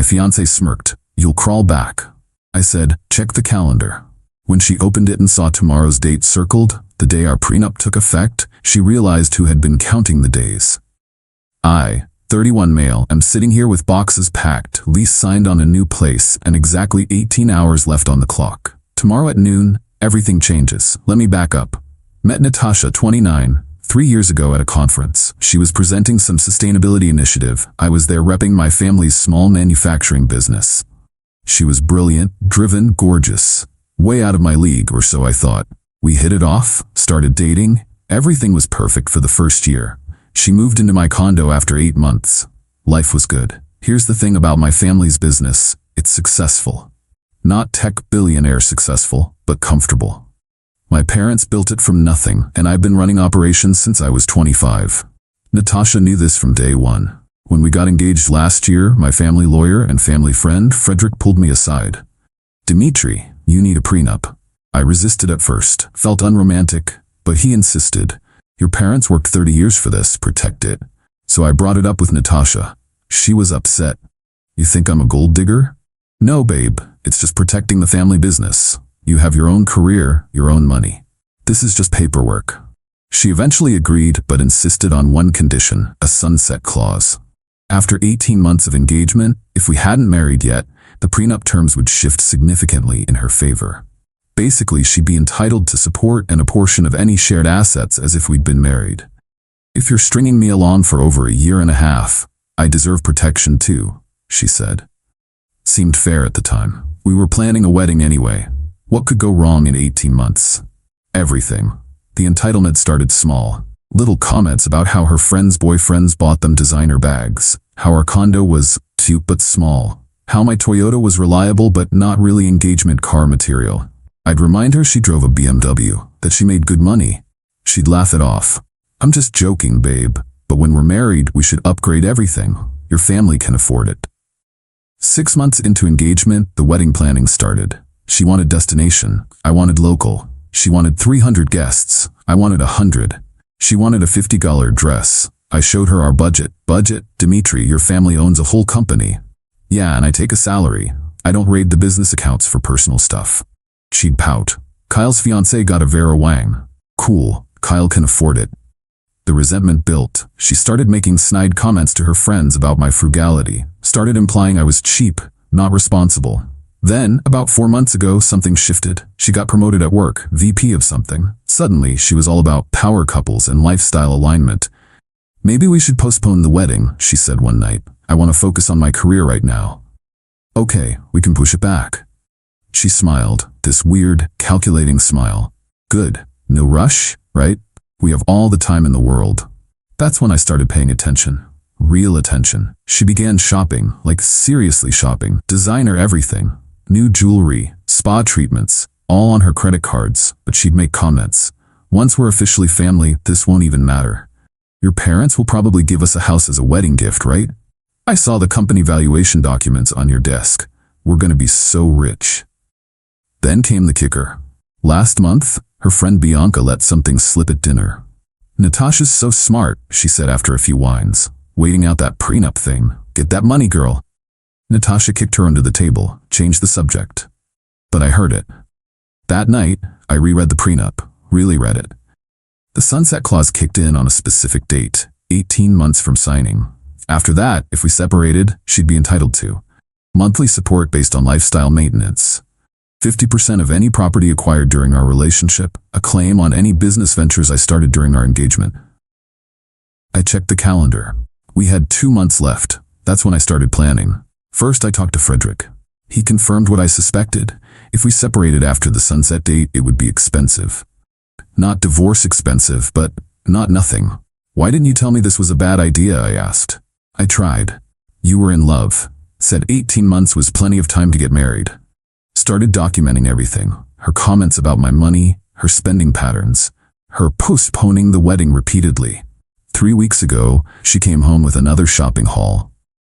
My fiancée smirked. You'll crawl back. I said, check the calendar. When she opened it and saw tomorrow's date circled, the day our prenup took effect, she realized who had been counting the days. I, 31 male, am sitting here with boxes packed, lease signed on a new place, and exactly 18 hours left on the clock. Tomorrow at noon, everything changes. Let me back up. Met Natasha, 29, 3 years ago at a conference. She was presenting some sustainability initiative. I was there repping my family's small manufacturing business. She was brilliant, driven, gorgeous. Way out of my league, or so I thought. We hit it off, started dating. Everything was perfect for the first year. She moved into my condo after 8 months. Life was good. Here's the thing about my family's business. It's successful. Not tech billionaire successful, but comfortable. My parents built it from nothing, and I've been running operations since I was 25. Natasha knew this from day one. When we got engaged last year, my family lawyer and family friend, Frederick, pulled me aside. Dimitri, you need a prenup. I resisted at first, felt unromantic, but he insisted. Your parents worked 30 years for this, protect it. So I brought it up with Natasha. She was upset. You think I'm a gold digger? No, babe, it's just protecting the family business. You have your own career, your own money. This is just paperwork. She eventually agreed, but insisted on one condition, a sunset clause. After 18 months of engagement, if we hadn't married yet, the prenup terms would shift significantly in her favor. Basically, she'd be entitled to support and a portion of any shared assets as if we'd been married. If you're stringing me along for over a year and a half, I deserve protection too, she said. Seemed fair at the time. We were planning a wedding anyway. What could go wrong in 18 months? Everything. The entitlement started small. Little comments about how her friends' boyfriends bought them designer bags, how our condo was cute but small, how my Toyota was reliable but not really engagement car material. I'd remind her she drove a BMW, that she made good money. She'd laugh it off. I'm just joking, babe, but when we're married, we should upgrade everything. Your family can afford it. 6 months into engagement, the wedding planning started. She wanted destination. I wanted local. She wanted 300 guests. I wanted 100. She wanted a $50 dress. I showed her our budget. Budget? Dimitri, your family owns a whole company. Yeah, and I take a salary. I don't raid the business accounts for personal stuff. She'd pout. Kyle's fiancé got a Vera Wang. Cool, Kyle can afford it. The resentment built. She started making snide comments to her friends about my frugality, started implying I was cheap, not responsible. Then, about 4 months ago, something shifted. She got promoted at work, VP of something. Suddenly, she was all about power couples and lifestyle alignment. Maybe we should postpone the wedding, she said one night. I want to focus on my career right now. Okay, we can push it back. She smiled, this weird, calculating smile. Good. No rush, right? We have all the time in the world. That's when I started paying attention. Real attention. She began shopping, like seriously shopping. Designer everything. New jewelry, spa treatments, all on her credit cards, but she'd make comments. Once we're officially family, this won't even matter. Your parents will probably give us a house as a wedding gift, right? I saw the company valuation documents on your desk. We're gonna be so rich. Then came the kicker. Last month, her friend Bianca let something slip at dinner. Natasha's so smart, she said after a few wines. Waiting out that prenup thing. Get that money, girl. Natasha kicked her under the table, changed the subject. But I heard it. That night, I reread the prenup, really read it. The sunset clause kicked in on a specific date, 18 months from signing. After that, if we separated, she'd be entitled to monthly support based on lifestyle maintenance, 50% of any property acquired during our relationship, a claim on any business ventures I started during our engagement. I checked the calendar. We had 2 months left. That's when I started planning. First, I talked to Frederick. He confirmed what I suspected. If we separated after the sunset date, it would be expensive. Not divorce expensive, but not nothing. Why didn't you tell me this was a bad idea, I asked. I tried. You were in love. Said 18 months was plenty of time to get married. Started documenting everything. Her comments about my money, her spending patterns, her postponing the wedding repeatedly. 3 weeks ago, she came home with another shopping haul.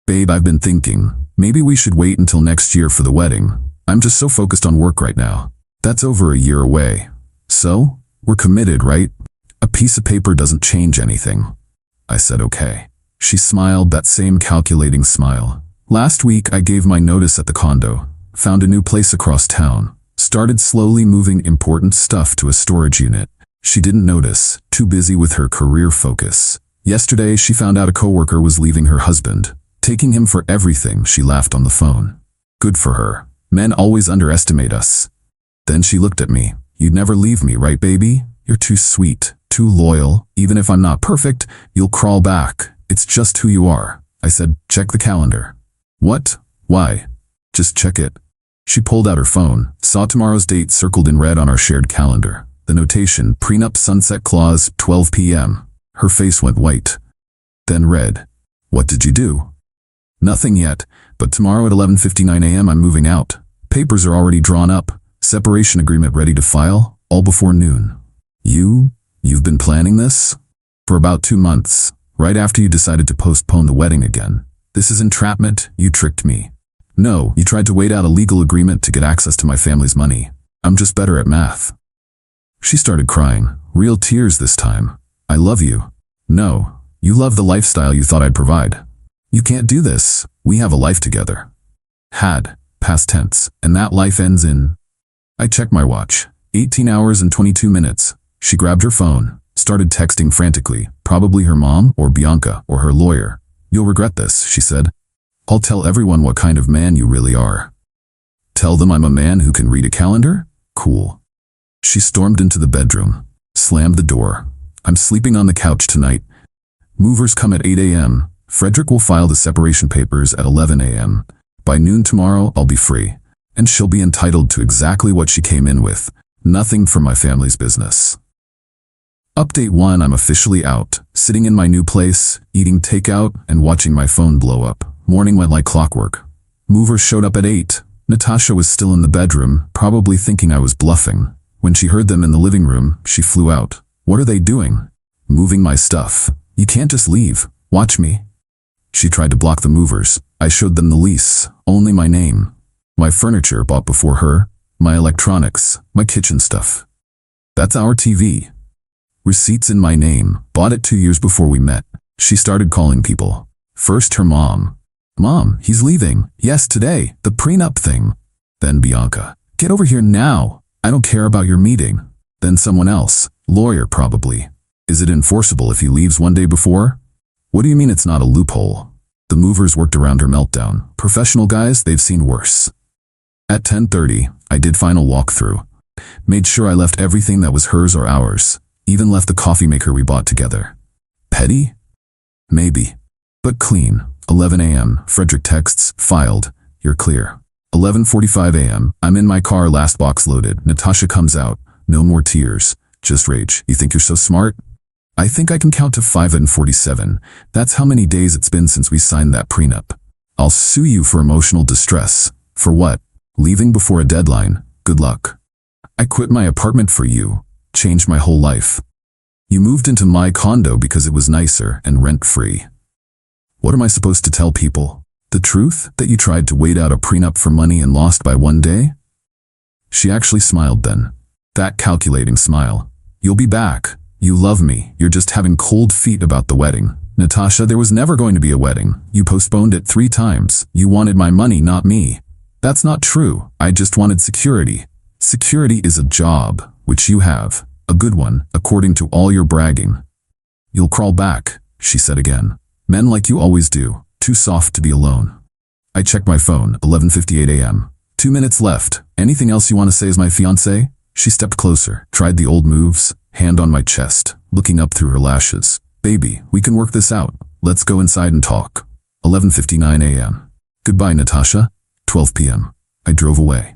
Babe, I've been thinking, maybe we should wait until next year for the wedding. I'm just so focused on work right now. That's over a year away. So, we're committed, right? A piece of paper doesn't change anything. I said okay. She smiled, that same calculating smile. Last week I gave my notice at the condo, found a new place across town, started slowly moving important stuff to a storage unit. She didn't notice, too busy with her career focus. Yesterday she found out a coworker was leaving her husband, taking him for everything. She laughed on the phone. Good for her. Men always underestimate us. Then she looked at me. You'd never leave me, right, baby? You're too sweet, too loyal. Even if I'm not perfect, you'll crawl back. It's just who you are. I said, check the calendar. What? Why? Just check it. She pulled out her phone, saw tomorrow's date circled in red on our shared calendar. The notation, prenup sunset clause, 12 p.m. Her face went white. Then red. What did you do? Nothing yet, but tomorrow at 11:59 a.m. I'm moving out. Papers are already drawn up. Separation agreement ready to file, all before noon. You've been planning this? For about 2 months, right after you decided to postpone the wedding again. This is entrapment. You tricked me. No, you tried to wait out a legal agreement to get access to my family's money. I'm just better at math. She started crying, real tears this time. I love you. No, you love the lifestyle you thought I'd provide. You can't do this. We have a life together. Had, past tense, and that life ends in... I checked my watch. 18 hours and 22 minutes. She grabbed her phone, started texting frantically, probably her mom or Bianca or her lawyer. You'll regret this, she said. I'll tell everyone what kind of man you really are. Tell them I'm a man who can read a calendar? Cool. She stormed into the bedroom, slammed the door. I'm sleeping on the couch tonight. Movers come at 8 a.m. Frederick will file the separation papers at 11 a.m. By noon tomorrow, I'll be free. And she'll be entitled to exactly what she came in with. Nothing from my family's business. Update 1. I'm officially out, sitting in my new place, eating takeout, and watching my phone blow up. Morning went like clockwork. Movers showed up at 8. Natasha was still in the bedroom, probably thinking I was bluffing. When she heard them in the living room, she flew out. What are they doing? Moving my stuff. You can't just leave. Watch me. She tried to block the movers. I showed them the lease, only my name. My furniture bought before her, my electronics, my kitchen stuff. That's our TV. Receipts in my name, bought it 2 years before we met. She started calling people. First her mom. Mom, he's leaving. Yes, today, the prenup thing. Then Bianca. Get over here now. I don't care about your meeting. Then someone else, lawyer probably. Is it enforceable if he leaves one day before? What do you mean it's not a loophole? The movers worked around her meltdown. Professional guys, they've seen worse. At 10:30, I did final walkthrough. Made sure I left everything that was hers or ours. Even left the coffee maker we bought together. Petty? Maybe. But clean. 11 a.m. Frederick texts, filed. You're clear. 11:45 a.m. I'm in my car, last box loaded. Natasha comes out. No more tears. Just rage. You think you're so smart? I think I can count to 5 and 47. That's how many days it's been since we signed that prenup. I'll sue you for emotional distress. For what? Leaving before a deadline. Good luck. I quit my apartment for you. Changed my whole life. You moved into my condo because it was nicer and rent-free. What am I supposed to tell people? The truth? That you tried to wait out a prenup for money and lost by one day? She actually smiled then. That calculating smile. You'll be back. You love me. You're just having cold feet about the wedding. Natasha, there was never going to be a wedding. You postponed it 3 times. You wanted my money, not me. That's not true. I just wanted security. Security is a job, which you have. A good one, according to all your bragging. You'll crawl back, she said again. Men like you always do. Too soft to be alone. I checked my phone, 11:58 a.m. 2 minutes left. Anything else you want to say as my fiancé? She stepped closer, tried the old moves, hand on my chest, looking up through her lashes. Baby, we can work this out. Let's go inside and talk. 11:59 a.m. Goodbye, Natasha. 12 p.m. I drove away.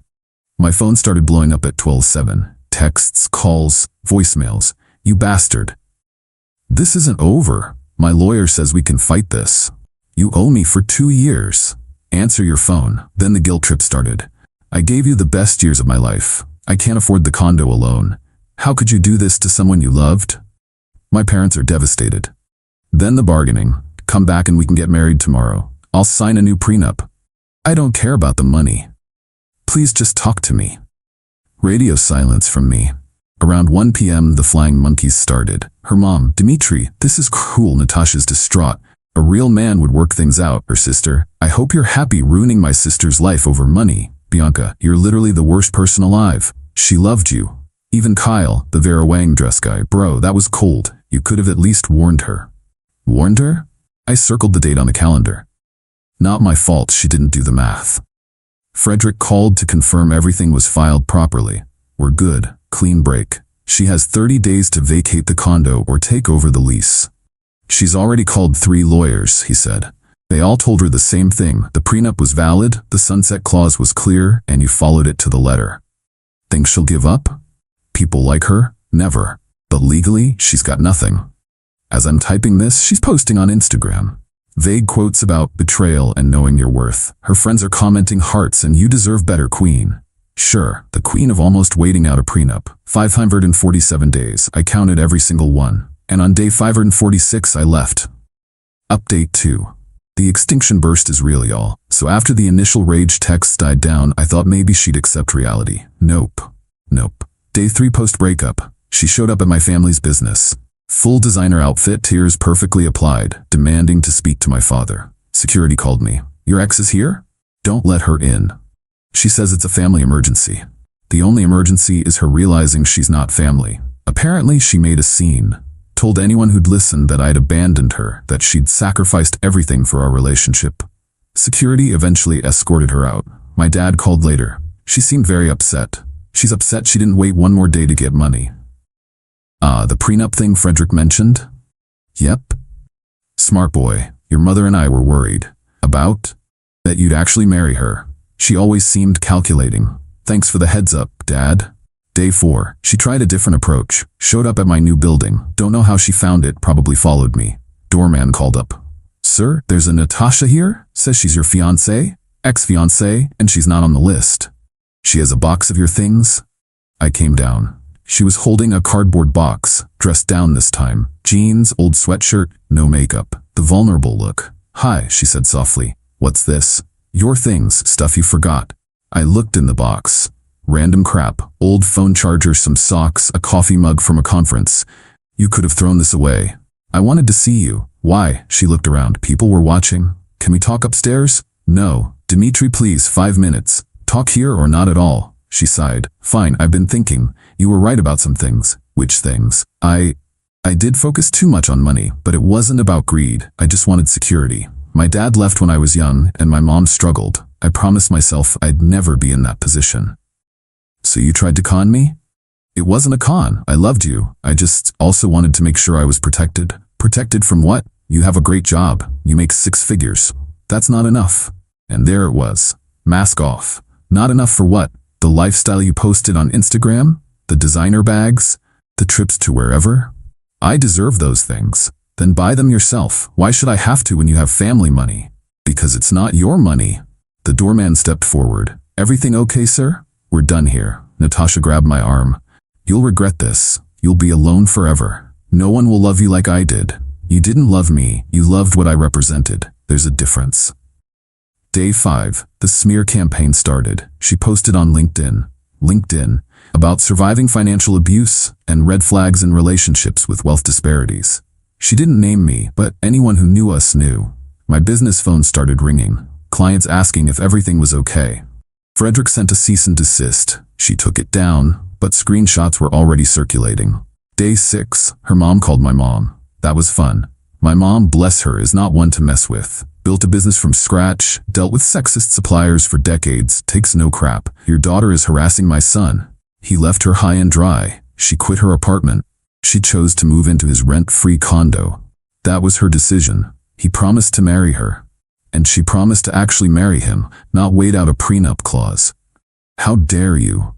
My phone started blowing up at 12:07. Texts, calls, voicemails. You bastard. This isn't over. My lawyer says we can fight this. You owe me for 2 years. Answer your phone. Then the guilt trip started. I gave you the best years of my life. I can't afford the condo alone. How could you do this to someone you loved? My parents are devastated. Then the bargaining. Come back and we can get married tomorrow. I'll sign a new prenup. I don't care about the money. Please just talk to me. Radio silence from me. Around 1 p.m. the flying monkeys started. Her mom, Dimitri, this is cruel. Natasha's distraught. A real man would work things out, her sister. I hope you're happy ruining my sister's life over money. Bianca, you're literally the worst person alive. She loved you. Even Kyle, the Vera Wang dress guy. Bro, that was cold. You could have at least warned her. Warned her? I circled the date on the calendar. Not my fault she didn't do the math. Frederick called to confirm everything was filed properly. We're good. Clean break. She has 30 days to vacate the condo or take over the lease. She's already called 3 lawyers, he said. They all told her the same thing. The prenup was valid, the sunset clause was clear, and you followed it to the letter. Think she'll give up? People like her? Never. But legally, she's got nothing. As I'm typing this, she's posting on Instagram. Vague quotes about betrayal and knowing your worth. Her friends are commenting hearts and you deserve better, queen. Sure, the queen of almost waiting out a prenup. 547 days. I counted every single one. And on day 546 I left. Update 2. The extinction burst is real, y'all. So after the initial rage texts died down, I thought maybe she'd accept reality. Nope. Day 3 post-breakup. She showed up at my family's business. Full designer outfit, tears perfectly applied, demanding to speak to my father. Security called me. Your ex is here? Don't let her in. She says it's a family emergency. The only emergency is her realizing she's not family. Apparently she made a scene. Told anyone who'd listen that I'd abandoned her, that she'd sacrificed everything for our relationship. Security eventually escorted her out. My dad called later. She seemed very upset. She's upset she didn't wait one more day to get money. The prenup thing Frederick mentioned? Yep. Smart boy, your mother and I were worried. About? That you'd actually marry her. She always seemed calculating. Thanks for the heads up, Dad. Day 4, she tried a different approach. Showed up at my new building. Don't know how she found it, probably followed me. Doorman called up. Sir, there's a Natasha here. Says she's your fiancée, ex-fiancée, and she's not on the list. She has a box of your things? I came down. She was holding a cardboard box, dressed down this time. Jeans, old sweatshirt, no makeup. The vulnerable look. Hi, she said softly. What's this? Your things, stuff you forgot. I looked in the box. Random crap, old phone charger, some socks, a coffee mug from a conference. You could have thrown this away. I wanted to see you. Why? She looked around. People were watching. Can we talk upstairs? No. Dimitri, please, 5 minutes. Talk here or not at all. She sighed. Fine, I've been thinking. You were right about some things. Which things? I did focus too much on money, but it wasn't about greed. I just wanted security. My dad left when I was young, and my mom struggled. I promised myself I'd never be in that position. So you tried to con me? It wasn't a con. I loved you. I just also wanted to make sure I was protected. Protected from what? You have a great job. You make 6 figures. That's not enough. And there it was. Mask off. Not enough for what? The lifestyle you posted on Instagram? The designer bags? The trips to wherever? I deserve those things. Then buy them yourself. Why should I have to when you have family money? Because it's not your money. The doorman stepped forward. Everything okay, sir? We're done here. Natasha grabbed my arm. You'll regret this. You'll be alone forever. No one will love you like I did. You didn't love me. You loved what I represented. There's a difference. Day 5, the smear campaign started. She posted on LinkedIn, about surviving financial abuse and red flags in relationships with wealth disparities. She didn't name me, but anyone who knew us knew. My business phone started ringing. Clients asking if everything was okay. Frederick sent a cease and desist. She took it down, but screenshots were already circulating. Day 6, her mom called my mom. That was fun. My mom, bless her, is not one to mess with. Built a business from scratch, dealt with sexist suppliers for decades, takes no crap. Your daughter is harassing my son. He left her high and dry. She quit her apartment. She chose to move into his rent-free condo. That was her decision. He promised to marry her. And she promised to actually marry him, not wait out a prenup clause. How dare you?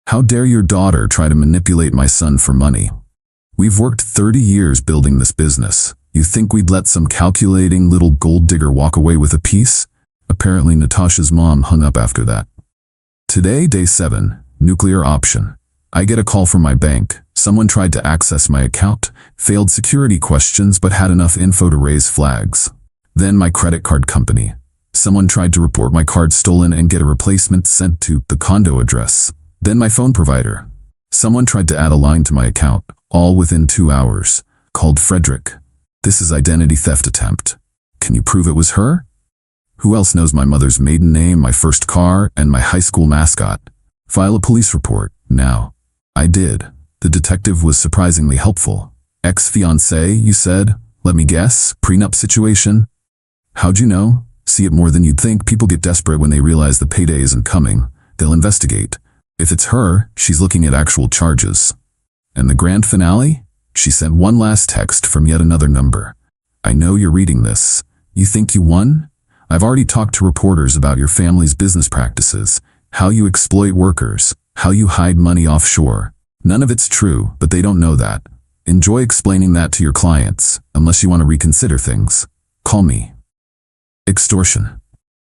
How dare your daughter try to manipulate my son for money? We've worked 30 years building this business. You think we'd let some calculating little gold digger walk away with a piece? Apparently Natasha's mom hung up after that. Today, day 7, nuclear option. I get a call from my bank. Someone tried to access my account, failed security questions but had enough info to raise flags. Then my credit card company. Someone tried to report my card stolen and get a replacement sent to the condo address. Then my phone provider. Someone tried to add a line to my account, all within 2 hours. Called Frederick. This is identity theft attempt. Can you prove it was her? Who else knows my mother's maiden name, my first car, and my high school mascot? File a police report, now. I did. The detective was surprisingly helpful. Ex-fiancée, you said? Let me guess, prenup situation? How'd you know? See it more than you'd think. People get desperate when they realize the payday isn't coming. They'll investigate. If it's her, she's looking at actual charges. And the grand finale? She sent one last text from yet another number. I know you're reading this. You think you won? I've already talked to reporters about your family's business practices, how you exploit workers, how you hide money offshore. None of it's true, but they don't know that. Enjoy explaining that to your clients, unless you want to reconsider things. Call me. Extortion.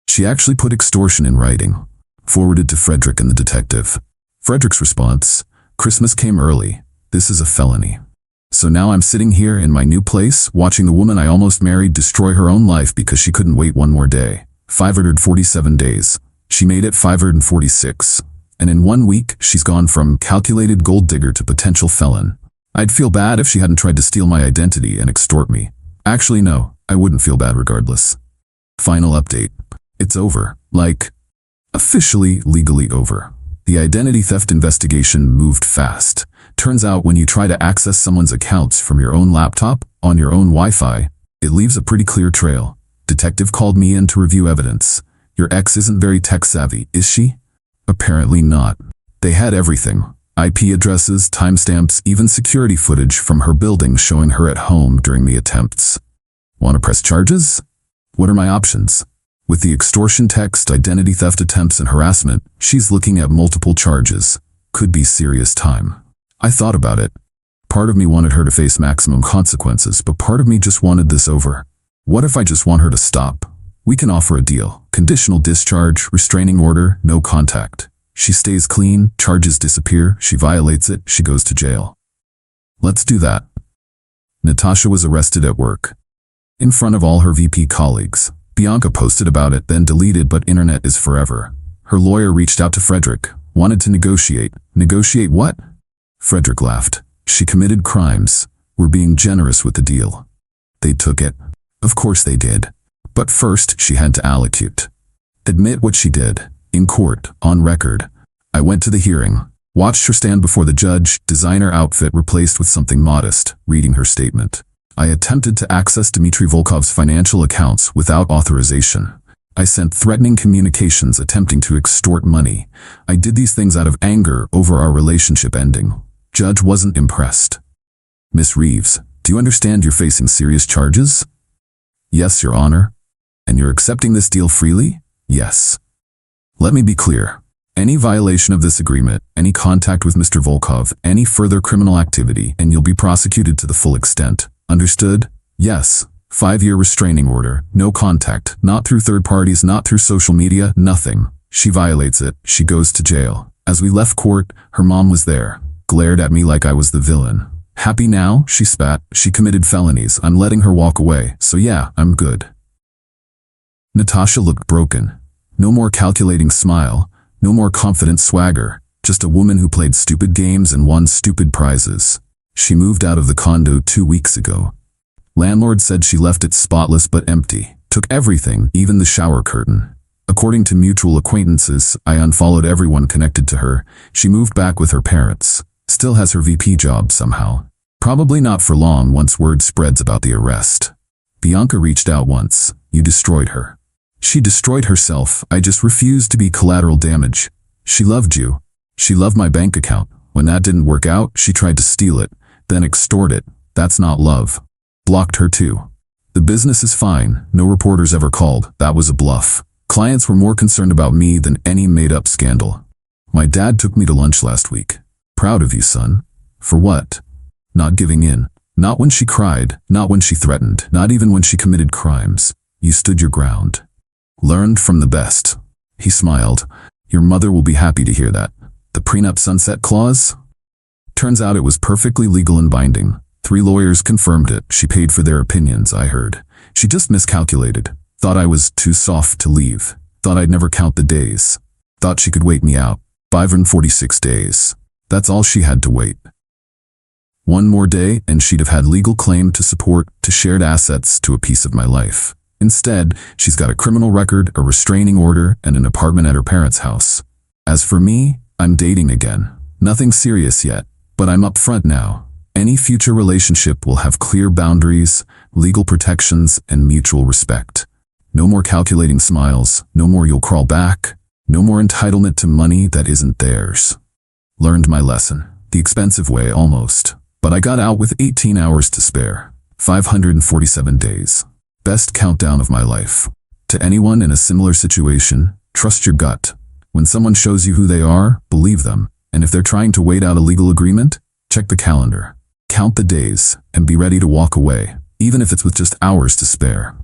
She actually put extortion in writing. Forwarded to Frederick and the detective. Frederick's response, Christmas came early. This is a felony. So now I'm sitting here in my new place, watching the woman I almost married destroy her own life because she couldn't wait one more day. 547 days. She made it 546. And in 1 week, she's gone from calculated gold digger to potential felon. I'd feel bad if she hadn't tried to steal my identity and extort me. Actually, no, I wouldn't feel bad regardless. Final update. It's over. Like, officially, legally over. The identity theft investigation moved fast. Turns out when you try to access someone's accounts from your own laptop, on your own Wi-Fi, it leaves a pretty clear trail. Detective called me in to review evidence. Your ex isn't very tech-savvy, is she? Apparently not. They had everything. IP addresses, timestamps, even security footage from her building showing her at home during the attempts. Want to press charges? What are my options? With the extortion text, identity theft attempts, and harassment, she's looking at multiple charges. Could be serious time. I thought about it. Part of me wanted her to face maximum consequences, but part of me just wanted this over. What if I just want her to stop? We can offer a deal. Conditional discharge, restraining order, no contact. She stays clean, charges disappear, she violates it, she goes to jail. Let's do that. Natasha was arrested at work. In front of all her VP colleagues. Bianca posted about it, then deleted, but internet is forever. Her lawyer reached out to Frederick, wanted to negotiate. Negotiate what? Frederick laughed. She committed crimes. We're being generous with the deal. They took it. Of course they did. But first, she had to allocute. Admit what she did. In court, on record. I went to the hearing. Watched her stand before the judge, designer outfit replaced with something modest, reading her statement. I attempted to access Dmitry Volkov's financial accounts without authorization. I sent threatening communications attempting to extort money. I did these things out of anger over our relationship ending. Judge wasn't impressed. Miss Reeves, do you understand you're facing serious charges? Yes, Your Honor. And you're accepting this deal freely? Yes. Let me be clear. Any violation of this agreement, any contact with Mr. Volkov, any further criminal activity, and you'll be prosecuted to the full extent. Understood? Yes. 5-year restraining order, no contact, not through third parties, not through social media, nothing. She violates it, she goes to jail. As we left court, her mom was there, glared at me like I was the villain. Happy now? She spat. She committed felonies. I'm letting her walk away, so yeah, I'm good. Natasha looked broken. No more calculating smile, no more confident swagger, just a woman who played stupid games and won stupid prizes. She moved out of the condo 2 weeks ago. Landlord said she left it spotless but empty, took everything, even the shower curtain. According to mutual acquaintances, I unfollowed everyone connected to her. She moved back with her parents. Still has her VP job somehow. Probably not for long once word spreads about the arrest. Bianca reached out once. You destroyed her. She destroyed herself. I just refused to be collateral damage. She loved you. She loved my bank account. When that didn't work out, she tried to steal it, then extort it. That's not love. Blocked her too. The business is fine. No reporters ever called. That was a bluff. Clients were more concerned about me than any made-up scandal. My dad took me to lunch last week. Proud of you, son. For what? Not giving in. Not when she cried. Not when she threatened. Not even when she committed crimes. You stood your ground. Learned from the best. He smiled. Your mother will be happy to hear that. The prenup sunset clause? Turns out it was perfectly legal and binding. 3 lawyers confirmed it. She paid for their opinions, I heard. She just miscalculated. Thought I was too soft to leave. Thought I'd never count the days. Thought she could wait me out. 546 days. That's all she had to wait. 1 more day and she'd have had legal claim to support, to shared assets, to a piece of my life. Instead, she's got a criminal record, a restraining order, and an apartment at her parents' house. As for me, I'm dating again. Nothing serious yet, but I'm upfront now. Any future relationship will have clear boundaries, legal protections, and mutual respect. No more calculating smiles, no more you'll crawl back, no more entitlement to money that isn't theirs. Learned my lesson. The expensive way, almost. But I got out with 18 hours to spare. 547 days. Best countdown of my life. To anyone in a similar situation, trust your gut. When someone shows you who they are, believe them. And if they're trying to wait out a legal agreement, check the calendar. Count the days, and be ready to walk away, even if it's with just hours to spare.